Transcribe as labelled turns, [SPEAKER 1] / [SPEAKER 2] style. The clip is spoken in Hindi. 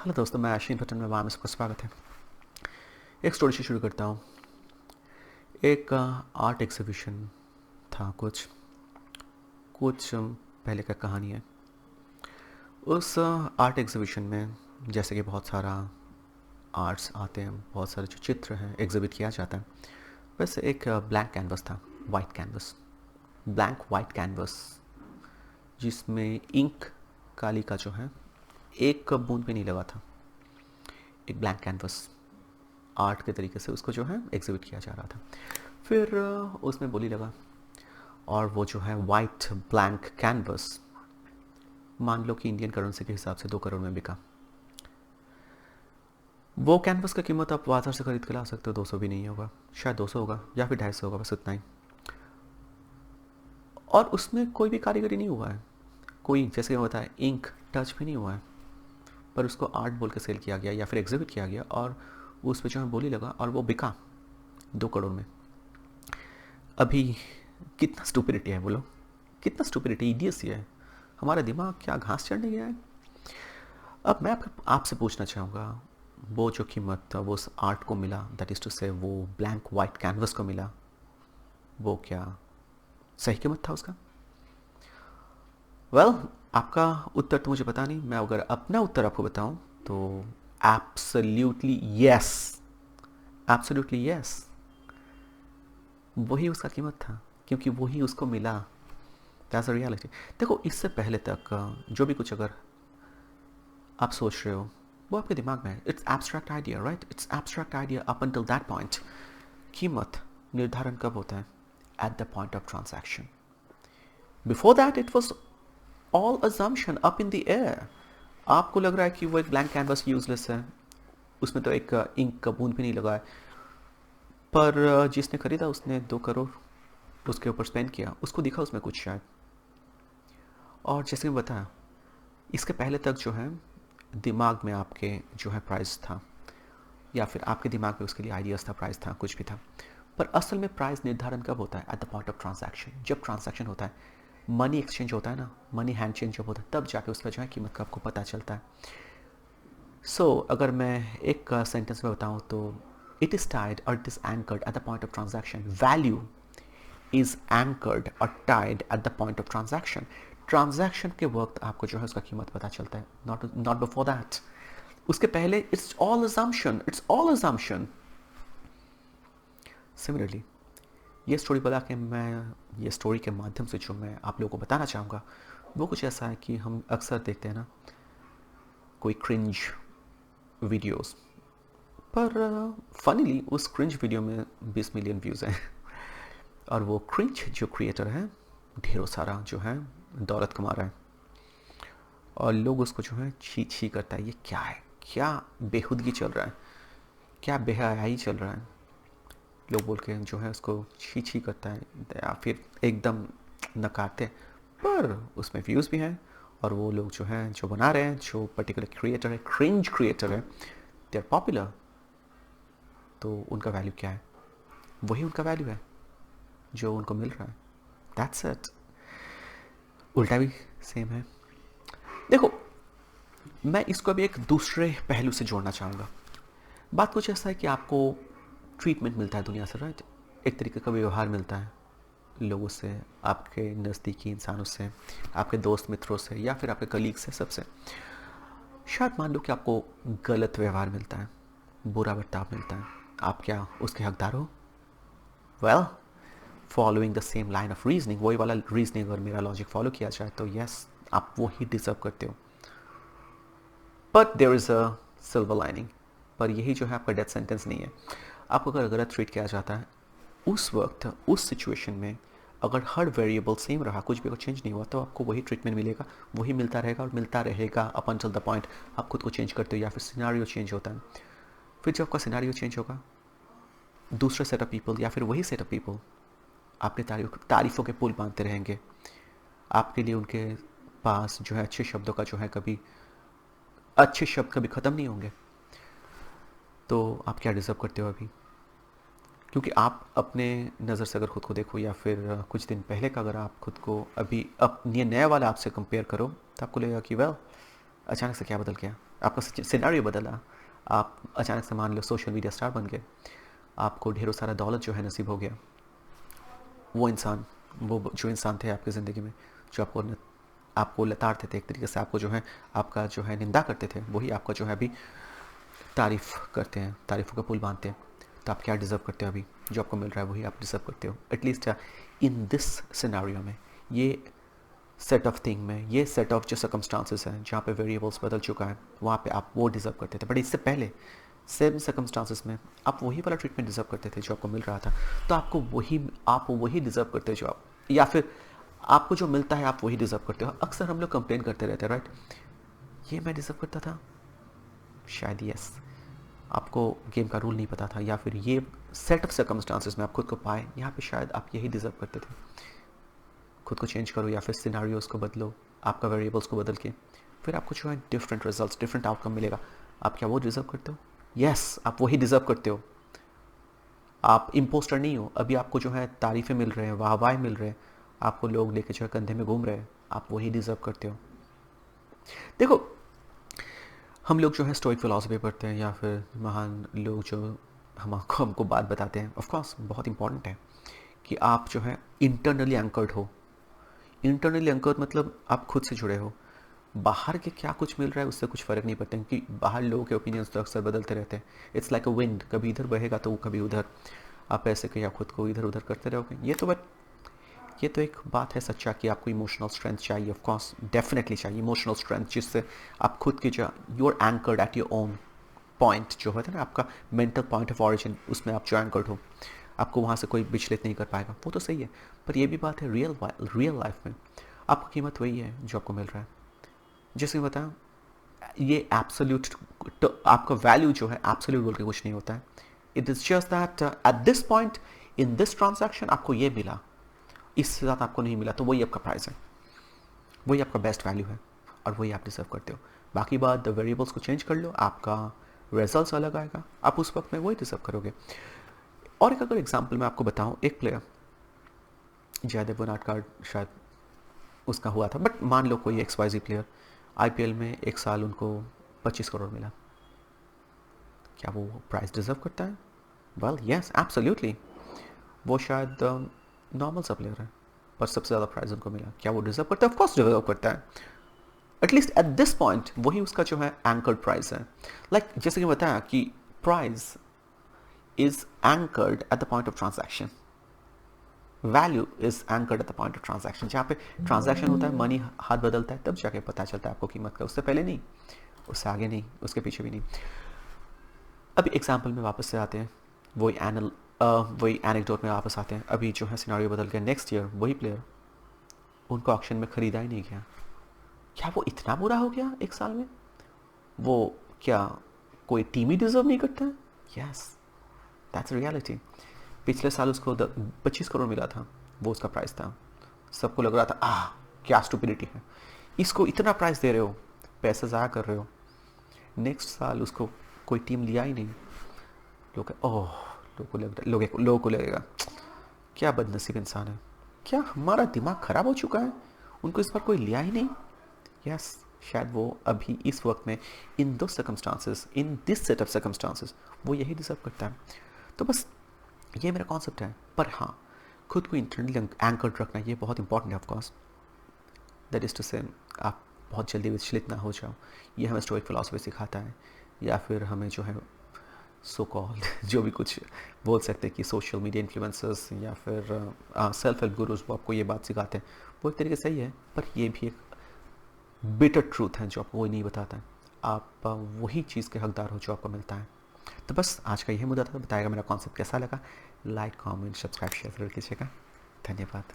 [SPEAKER 1] हेलो दोस्तों, मैं आशीन पटन में वहाँ में सबका स्वागत है। एक स्टोरी से शुरू करता हूँ। एक आर्ट एग्जीबिशन था। कुछ कुछ पहले का कहानी है। उस आर्ट एग्जीबिशन में जैसे कि बहुत सारा आर्ट्स आते हैं, बहुत सारे जो चित्र हैं एग्जिबिट किया जाता है, वैसे एक ब्लैंक कैनवस था। White canvas, blank white canvas, जिसमें इंक काली का जो है एक बूंद भी नहीं लगा था। एक ब्लैंक कैनवस आर्ट के तरीके से उसको जो है एग्जिबिट किया जा रहा था। फिर उसमें बोली लगा, और वो जो है वाइट ब्लैंक कैनवस मान लो कि इंडियन करेंसी के हिसाब से 2 करोड़ में बिका। वो कैनवस का कीमत आप बाजार से खरीद के ला सकते हो, 200 भी नहीं होगा, शायद 200 होगा या फिर 250 होगा, बस उतना ही। और उसमें कोई भी कारीगरी नहीं हुआ है, कोई जैसे होता है इंक टच भी नहीं हुआ है, पर उसको आर्ट बोल के सेल किया गया या फिर एग्जिबिट किया गया और उस पर जो है बोली लगा और वो बिका 2 करोड़ में। अभी कितना स्टूपिडिटी है बोलो, कितना स्टूपिडिटी, इडियसी है। हमारा दिमाग क्या घास चढ़ने गया है। अब मैं आपसे पूछना चाहूँगा, वो जो कीमत वो उस आर्ट को मिला, दैट इज़ टू से वो ब्लैंक वाइट कैनवस को मिला, वो क्या सही कीमत था उसका? वेल, आपका उत्तर तो मुझे पता नहीं। मैं अगर अपना उत्तर आपको बताऊं तो एब्सोल्युटली यस, एब्सोल्युटली यस, वही उसका कीमत था, क्योंकि वही उसको मिला। That's a reality. देखो, इससे पहले तक जो भी कुछ अगर आप सोच रहे हो वो आपके दिमाग में है। It's abstract idea, right? It's abstract idea up until that point. कीमत निर्धारण कब होता है? Eight the point of transaction. Before that it was all assumption up in the air. आपको लग रहा है कि वो एक ब्लैंक कैनवस यूजलेस है, उसमें तो एक इंक का बूंद भी नहीं लगा है, पर जिसने खरीदा उसने 2 करोड़ उसके ऊपर स्पेंड किया, उसको दिखा उसमें कुछ शायद। और जैसे मैं बताया, इसके पहले तक जो है दिमाग में आपके जो है प्राइस था, या फिर आपके दिमाग में उसके लिए आइडियाज़ था, प्राइस था, कुछ भी था। पर असल में प्राइस निर्धारण कब होता है? Eight the point of transaction. जब ट्रांजैक्शन होता है, मनी एक्सचेंज होता है ना, मनी हैंड चेंज जब होता है, तब जाके उसका जो है कीमत का आपको पता चलता है। अगर मैं एक सेंटेंस में बताऊँ तो इट इज़ टाइड और it is anchored at the point of transaction. Value is anchored और tied at the point of transaction. Transaction के वक्त आपको जो है उसका कीमत पता चलता है, नॉट बिफोर दैट। उसके पहले it's all assumption, it's all assumption. Similarly, ये स्टोरी बता के मैं, ये स्टोरी के माध्यम से जो मैं आप लोगों को बताना चाहूँगा वो कुछ ऐसा है कि हम अक्सर देखते हैं ना कोई क्रिंज वीडियोस, पर फनीली उस क्रिंज वीडियो में 20 मिलियन व्यूज़ हैं। और वो क्रिंज जो क्रिएटर है ढेरों सारा जो है दौलत कमा रहा है, और लोग उसको जो है छी छी करता है। ये क्या है, क्या बेहुदगी चल रहा है, क्या बेहयाई चल रहा है, लोग बोल के जो है उसको छी छी करता है या फिर एकदम नकारते हैं। पर उसमें व्यूज़ भी हैं, और वो लोग जो हैं जो बना रहे हैं, जो पर्टिकुलर क्रिएटर है, क्रिंज क्रिएटर है, दे आर पॉपुलर। तो उनका वैल्यू क्या है? वही उनका वैल्यू है जो उनको मिल रहा है। That's it. उल्टा भी सेम है। देखो, मैं इसको अभी एक दूसरे पहलू से जोड़ना चाहूँगा। बात कुछ ऐसा है कि आपको ट्रीटमेंट मिलता है दुनिया से, राइट? एक तरीके का व्यवहार मिलता है लोगों से, आपके नज़दीकी इंसानों से, आपके दोस्त मित्रों से, या फिर आपके कलीग से, सबसे। शायद मान लो कि आपको गलत व्यवहार मिलता है, बुरा बर्ताव मिलता है, आप क्या उसके हकदार हो? Well, following the same line of reasoning, वही वाला रीजनिंग अगर मेरा लॉजिक फॉलो किया जाए तो यस, आप वो ही डिजर्व करते हो। But there is a silver lining. पर यही जो है आपका डेथ सेंटेंस नहीं है। आपको अगर गलत ट्रीट किया जाता है उस वक्त, उस सिचुएशन में, अगर हर वेरिएबल सेम रहा, कुछ भी अगर चेंज नहीं हुआ, तो आपको वही ट्रीटमेंट मिलेगा, वही मिलता रहेगा और मिलता रहेगा अप अंटिल द पॉइंट आप खुद को चेंज करते हो या फिर सिनारियो चेंज होता है। फिर जब आपका सिनारियो चेंज होगा, दूसरे सेट ऑफ पीपल या फिर वही सेट ऑफ पीपल आपके तारीफ़ों के पुल बांधते रहेंगे। आपके लिए उनके पास जो है अच्छे शब्दों का जो है कभी, अच्छे शब्द कभी ख़त्म नहीं होंगे। तो आप क्या डिज़र्व करते हो अभी? क्योंकि आप अपने नज़र से अगर खुद को देखो, या फिर कुछ दिन पहले का अगर आप खुद को अभी अब ये नया वाला आपसे कंपेयर करो, तो आपको लगेगा कि वेल, अचानक से क्या बदल गया, आपका सिनेरियो बदला, आप अचानक से मान लो सोशल मीडिया स्टार बन गए, आपको ढेरों सारा दौलत जो है नसीब हो गया। वो इंसान, वो जो इंसान थे आपकी ज़िंदगी में, जो आपको लताड़ते थे एक तरीके से, आपको जो है आपका जो है निंदा करते थे, वही आपका जो है अभी तारीफ़ करते हैं, तारीफ़ों का पुल बांधते हैं। तो आप क्या डिज़र्व करते हो अभी, जो आपको मिल रहा है वही आप डिज़र्व करते हो। एटलीस्ट इन दिस सिनेरियो में, ये सेट ऑफ थिंग में, ये सेट ऑफ जो सर्कमस्टांसेस हैं जहाँ पे वेरिएबल्स बदल चुका है, वहाँ पे आप वो डिज़र्व करते थे। बट इससे पहले सेम सर्कमस्टांसेस में आप वही वाला ट्रीटमेंट डिज़र्व करते थे जो आपको मिल रहा था। तो आप वही डिज़र्व करते हो जो आप, या फिर आपको जो मिलता है आप वही डिज़र्व करते हो। अक्सर हम लोग कंप्लेन करते रहते हैं, राइट, ये मैं डिज़र्व करता था, शायद यस, आपको गेम का रूल नहीं पता था, या फिर ये सेट ऑफ सर्कमस्टांसेस में आप खुद को पाए, यहाँ पे शायद आप यही डिज़र्व करते थे। खुद को चेंज करो या फिर सिनारियोज़ को बदलो, आपका वेरिएबल्स को बदल के, फिर आपको जो है डिफरेंट रिजल्ट्स, डिफरेंट आउटकम मिलेगा। आप क्या वो डिज़र्व करते हो? यस, आप वही डिज़र्व करते हो। आप इम्पोस्टर नहीं हो। अभी आपको जो है तारीफ़ें मिल रहे हैं, वाह मिल रहे हैं, आपको लोग लेके जो है कंधे में घूम रहे हैं, आप वही डिज़र्व करते हो। देखो, हम लोग जो है स्टोइक फिलॉसफी पढ़ते हैं, या फिर महान लोग जो हमको बात बताते हैं, ऑफ कोर्स बहुत इंपॉर्टेंट है कि आप जो है इंटरनली एंकर्ड हो। इंटरनली एंकर्ड मतलब आप खुद से जुड़े हो। बाहर के क्या कुछ मिल रहा है उससे कुछ फ़र्क नहीं पड़ता, क्योंकि बाहर लोगों के ओपिनियंस तो अक्सर बदलते रहते हैं। इट्स लाइक अ विंड, कभी इधर बहेगा तो कभी उधर। आप ऐसे कि या खुद को इधर उधर करते रहोगे। ये तो एक बात है सच्चा कि आपको इमोशनल स्ट्रेंथ चाहिए, ऑफ कोर्स डेफिनेटली चाहिए इमोशनल स्ट्रेंथ, जिससे आप खुद के जो you are anchored at your own point, जो होता है ना आपका मेंटल पॉइंट ऑफ ऑरिजिन, उसमें आप जो एंकर्ड हो, आपको वहाँ से कोई विचलित नहीं कर पाएगा। वो तो सही है, पर ये भी बात है रियल लाइफ में आपकी कीमत वही है जो आपको मिल रहा है। जैसे मैं बताया, ये एब्सोल्यूट, तो आपका वैल्यू जो है एब्सोल्यूट बोल के कुछ नहीं होता है। It is just that at this point in this transaction आपको ये मिला, इससे ज़्यादा आपको नहीं मिला, तो वही आपका प्राइस है, वही आपका बेस्ट वैल्यू है, और वही आप डिजर्व करते हो। बाकी बात वेरिएबल्स को चेंज कर लो, आपका रिजल्ट अलग आएगा, आप उस वक्त में वही डिजर्व करोगे। और एक अगर एग्जाम्पल मैं आपको बताऊँ, एक प्लेयर जयदेव वनाट कार्ड शायद उसका हुआ था, बट मान लो कोई XYZ प्लेयर IPL में एक साल उनको 25 करोड़ मिला, क्या वो प्राइस डिजर्व करता है? Well yes, absolutely. वो शायद नॉर्मल सा प्लेयर है, पर सबसे ज़्यादा प्राइस उनको मिला, क्या वो डिजर्व करता है? ऑफ कोर्स डिजर्व करता है। एटलीस्ट एट दिस पॉइंट वही उसका जो है एंकर्ड प्राइस है। लाइक जैसे कि बताया कि price is anchored at the point of transaction, value is anchored at the point of transaction. जहाँ पे ट्रांजैक्शन होता है, मनी हाथ बदलता है, तब जाके पता चलता है आपको कीमत का, उससे पहले नहीं, उससे आगे नहीं, उसके पीछे भी नहीं। अभी एग्जाम्पल में वापस से आते हैं, वही एनेक्डोट में वापस आते हैं। अभी जो है सिनारियो बदल गया, नेक्स्ट ईयर वही प्लेयर, उनको ऑक्शन में ख़रीदा ही नहीं गया। क्या वो इतना बुरा हो गया एक साल में? वो क्या कोई टीम ही डिजर्व नहीं करता है? Yes, that's reality. पिछले साल उसको 25 करोड़ मिला था, वो उसका प्राइस था। सबको लग रहा था क्या स्टुपिडिटी है, इसको इतना प्राइस दे रहे हो, पैसा ज़ाया कर रहे हो। नेक्स्ट साल उसको कोई टीम लिया ही नहीं। लोगों को लगेगा क्या बदनसीब इंसान है, क्या हमारा दिमाग ख़राब हो चुका है, उनको इस बार कोई लिया ही नहीं। यस, शायद वो अभी इस वक्त में इन दो circumstances, in this set of circumstances, वो यही डिजर्व करता है। तो बस ये मेरा कॉन्सेप्ट है। पर हाँ, खुद को इंटरनली एंकर्ड रखना ये बहुत इंपॉर्टेंट है ऑफकोर्स। दैट इज़ टू से आप बहुत जल्दी विचलित ना हो जाओ। ये हमें स्टोइक फिलॉसफी सिखाता है, या फिर हमें जो है सो कॉल्ड जो भी कुछ बोल सकते हैं कि सोशल मीडिया इन्फ्लुएंसर्स या फिर सेल्फ हेल्प गुरुज, वो आपको ये बात सिखाते हैं, वो एक तरीके सही है, पर ये भी एक बिटर ट्रूथ है जो आपको कोई नहीं बताता है। आप वही चीज़ के हकदार हो जो आपको मिलता है। तो बस आज का यही मुद्दा था। बताएगा मेरा कॉन्सेप्ट कैसा लगा, लाइक कमेंट सब्सक्राइब शेयर ज़रूर कीजिएगा। धन्यवाद।